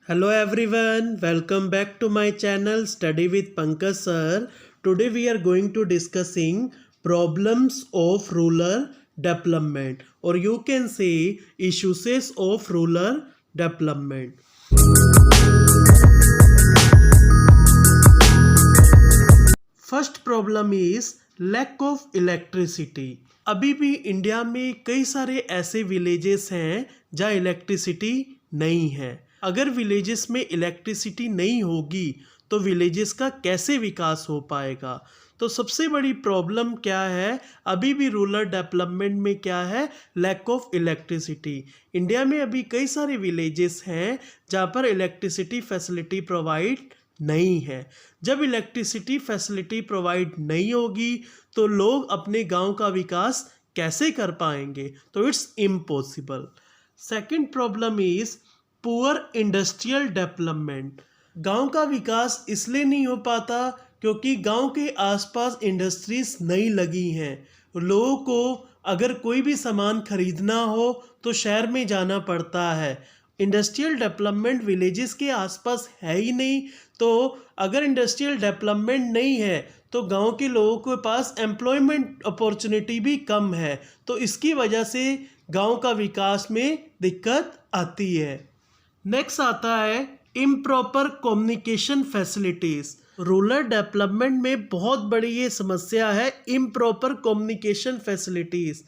Hello everyone, welcome back to my channel Study with Pankaj sir. Today we are going to discussing problems of rural development or you can say issues of rural development. First problem is lack of electricity. अभी भी India में कई सारे ऐसे villages हैं जहाँ electricity नहीं है। अगर विलेजेस में इलेक्ट्रिसिटी नहीं होगी तो विलेजेस का कैसे विकास हो पाएगा। तो सबसे बड़ी प्रॉब्लम क्या है, अभी भी रूरल डेवलपमेंट में क्या है, लैक ऑफ इलेक्ट्रिसिटी। इंडिया में अभी कई सारे विलेजेस हैं जहाँ पर इलेक्ट्रिसिटी फैसिलिटी प्रोवाइड नहीं है। जब इलेक्ट्रिसिटी फैसिलिटी प्रोवाइड नहीं होगी तो लोग अपने गांव का विकास कैसे कर पाएंगे, तो it's impossible. Second problem is poor industrial development. गांव का विकास इसलिए नहीं हो पाता क्योंकि गांव के आसपास इंडस्ट्रीज नहीं लगी हैं। लोगों को अगर कोई भी सामान खरीदना हो तो शहर में जाना पड़ता है। इंडस्ट्रियल डेवलपमेंट विलेजेस के आसपास है ही नहीं, तो अगर इंडस्ट्रियल डेवलपमेंट नहीं है तो गांव के लोगों के पास एम्प्लॉयमेंट अपॉर्चुनिटी भी कम है। तो इसकी वजह से गांव का विकास में दिक्कत आती है। नेक्स्ट आता है improper communication facilities. Rural development में बहुत बड़ी ये समस्या है, इम्प्रॉपर कम्युनिकेशन फैसिलिटीज़।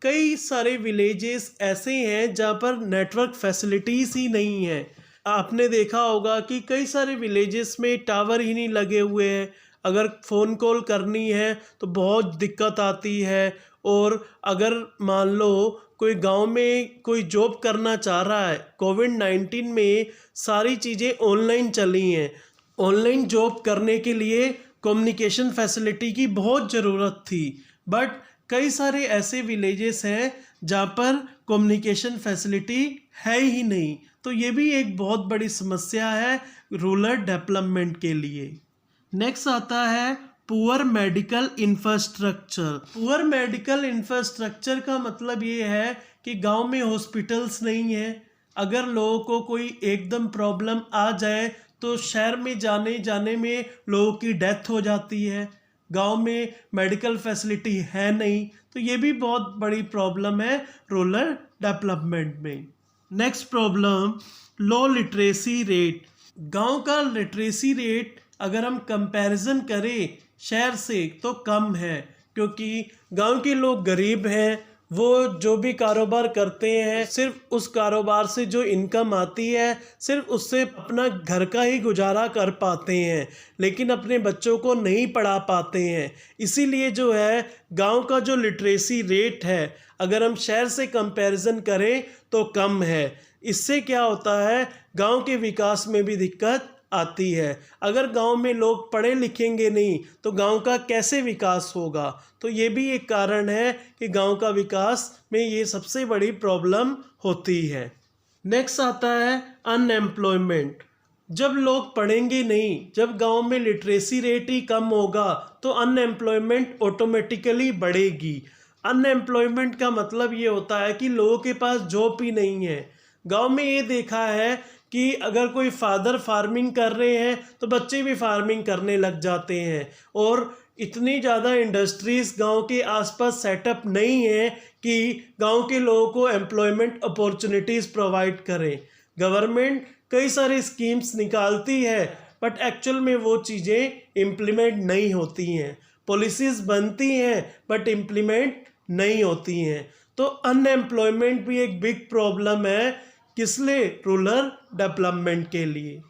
कई सारे विलेजेस ऐसे हैं जहाँ पर नेटवर्क फैसिलिटीज़ ही नहीं है। आपने देखा होगा कि कई सारे विलेजेस में टावर ही नहीं लगे हुए हैं। अगर फ़ोन कॉल करनी है तो बहुत दिक्कत आती है। और अगर मान लो कोई गांव में कोई जॉब करना चाह रहा है, कोविड-19 में सारी चीज़ें ऑनलाइन चली हैं। ऑनलाइन जॉब करने के लिए कम्युनिकेशन फैसिलिटी की बहुत ज़रूरत थी, बट कई सारे ऐसे विलेजेस हैं जहाँ पर कम्युनिकेशन फैसिलिटी है ही नहीं। तो ये भी एक बहुत बड़ी समस्या है रूरल डेवलपमेंट के लिए। नेक्स्ट आता है poor medical infrastructure. Poor medical infrastructure का मतलब ये है कि गांव में हॉस्पिटल्स नहीं है। अगर लोगों को कोई एकदम प्रॉब्लम आ जाए तो शहर में जाने में लोगों की डेथ हो जाती है। गांव में मेडिकल फैसिलिटी है नहीं, तो ये भी बहुत बड़ी प्रॉब्लम है रूरल डेवलपमेंट में। नेक्स्ट प्रॉब्लम लो लिटरेसी रेट। गांव का लिटरेसी रेट अगर हम कंपैरिजन करें शहर से तो कम है, क्योंकि गांव के लोग गरीब हैं। वो जो भी कारोबार करते हैं सिर्फ उस कारोबार से जो इनकम आती है सिर्फ उससे अपना घर का ही गुजारा कर पाते हैं, लेकिन अपने बच्चों को नहीं पढ़ा पाते हैं। इसीलिए जो है गांव का जो लिटरेसी रेट है अगर हम शहर से कंपैरिजन करें तो कम है। इससे क्या होता है, गांव के विकास में भी दिक्कत आती है। अगर गांव में लोग पढ़े लिखेंगे नहीं तो गांव का कैसे विकास होगा। तो ये भी एक कारण है कि गांव का विकास में ये सबसे बड़ी प्रॉब्लम होती है। नेक्स्ट आता है अनएम्प्लॉयमेंट। जब लोग पढ़ेंगे नहीं, जब गांव में लिटरेसी रेट ही कम होगा तो अनएम्प्लॉयमेंट ऑटोमेटिकली बढ़ेगी। अनएम्प्लॉयमेंट का मतलब ये होता है कि लोगों के पास जॉब ही नहीं है। गांव में ये देखा है कि अगर कोई फादर फार्मिंग कर रहे हैं तो बच्चे भी फार्मिंग करने लग जाते हैं। और इतनी ज़्यादा इंडस्ट्रीज़ गांव के आसपास सेटअप नहीं है कि गांव के लोगों को एम्प्लॉयमेंट अपॉर्चुनिटीज़ प्रोवाइड करें। गवर्नमेंट कई सारी स्कीम्स निकालती है बट एक्चुअल में वो चीज़ें इम्प्लीमेंट नहीं होती हैं। पॉलिसीज़ बनती हैं बट इम्प्लीमेंट नहीं होती हैं। तो अनएम्प्लॉयमेंट भी एक बिग प्रॉब्लम है, किस लिए, रूरल डेवलपमेंट के लिए।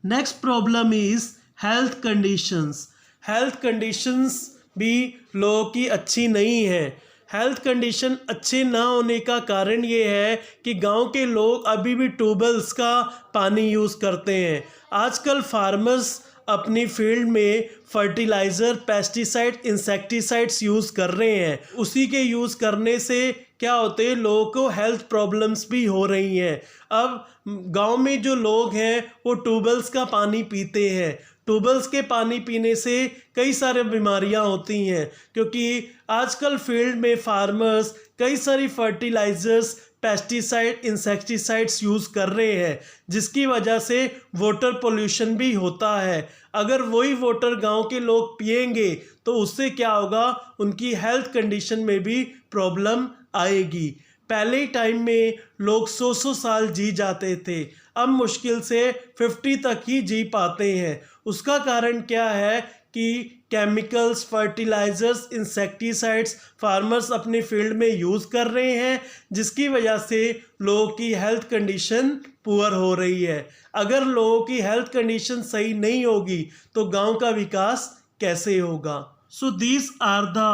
Next problem is health conditions. Health conditions भी लोगों की अच्छी नहीं है। हेल्थ कंडीशन अच्छे ना होने का कारण ये है कि गांव के लोग अभी भी ट्यूबवेल्स का पानी यूज़ करते हैं। आजकल फार्मर्स अपनी फील्ड में फर्टिलाइज़र, पेस्टिसाइड, इंसेक्टिसाइड्स यूज़ कर रहे हैं। उसी के यूज़ करने से क्या होते हैं, लोगों को हेल्थ प्रॉब्लम्स भी हो रही हैं। अब गांव में जो लोग हैं वो ट्यूबवेल्स का पानी पीते हैं। ट्यूबवेल्स के पानी पीने से कई सारे बीमारियां होती हैं, क्योंकि आजकल फील्ड में फार्मर्स कई सारी फर्टिलाइज़र्स, पेस्टिसाइड इंसेक्टिसाइड्स यूज़ कर रहे हैं, जिसकी वजह से वाटर पोल्यूशन भी होता है। अगर वही वाटर गांव के लोग पिएंगे तो उससे क्या होगा, उनकी हेल्थ कंडीशन में भी प्रॉब्लम आएगी। पहले टाइम में लोग 100 साल जी जाते थे, अब मुश्किल से 50 तक ही जी पाते हैं। उसका कारण क्या है कि केमिकल्स, फर्टिलाइजर्स, इंसेक्टिसाइड्स फार्मर्स अपने फील्ड में यूज़ कर रहे हैं, जिसकी वजह से लोगों की हेल्थ कंडीशन पुअर हो रही है। अगर लोगों की हेल्थ कंडीशन सही नहीं होगी तो गांव का विकास कैसे होगा। So these are the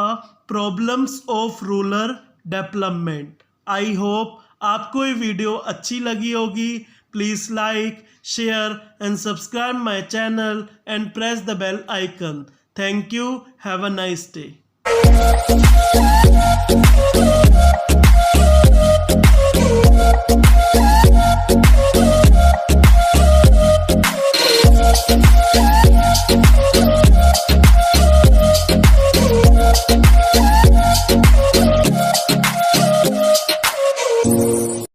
problems of rural development. I hope आपको ये वीडियो अच्छी लगी होगी। Please like, share and subscribe my channel and press the bell icon. Thank you. Have a nice day.